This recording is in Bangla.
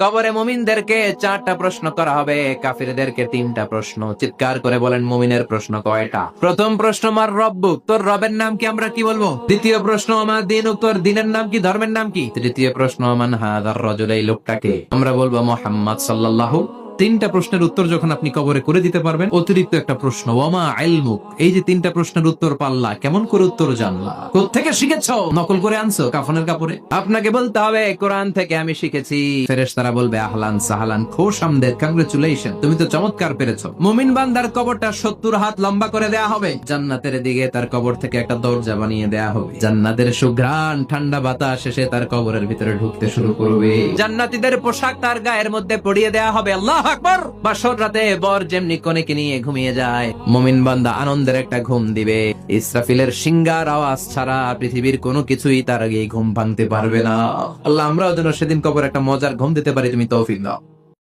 কবরে মুমিনদেরকে 4টা প্রশ্ন করা হবে, কাফিরদেরকে 3টা প্রশ্ন। চিৎকার করে বলেন মুমিনের প্রশ্ন কয়টা? প্রথম প্রশ্ন, মার রব্বুক, তোর রবের নাম কি? আমরা কি বলবো? দ্বিতীয় প্রশ্ন, আমার দীনুক, তোর দিনের নাম কি, ধর্মের নাম কি? তৃতীয় প্রশ্ন, মান হাযার রাজুল, এই লোকটাকে? আমরা বলবো মুহাম্মদ সাল্লাল্লাহু। 3টা প্রশ্নের উত্তর যখন আপনি কবরে করে দিতে পারবেন, অতিরিক্ত একটা প্রশ্ন, ওয়ামা ইলমুক, এই যে 3টা প্রশ্নের উত্তর পাল্লা, কেমন করে উত্তর জানলা? কোত্থেকে শিখেছো? নকল করে আনছো কাফনের কাপড়ে? আপনাকে বলতে হবে কোরআন থেকে আমি শিখেছি। ফেরেশতারা বলবে আহলান সাহলান, খোশ আমদেদ, কংগ্রেচুলেশন, তুমি তো চমৎকার পেরেছো। মুমিন বান্দার কবরটা 70 হাত লম্বা করে দেয়া হবে। জান্নাতের দিকে তার কবর থেকে একটা দরজা বানিয়ে দেয়া হবে। জান্নাতের সুঘ্রাণ ঠান্ডা বাতাস এসে তার কবরের ভিতরে ঢুকতে শুরু করবে। জান্নাতীদের পোশাক তার গায়ের মধ্যে পরিয়ে দেয়া হবে। আল্লাহু আকবার। বাসর রাতে বর যেমনি কনেকে নিয়ে ঘুমিয়ে যায়, মুমিন বান্দা আনন্দের একটা ঘুম দিবে। ইসরাফিলের সিংগার আওয়াজ ছাড়া পৃথিবীর কোনো কিছুই তার আগে ঘুম ভাঙতে পারবে না। আল্লাহ, আমরাও যেন সেদিন কবর একটা মজার ঘুম দিতে পারি, তুমি তৌফিক দাও।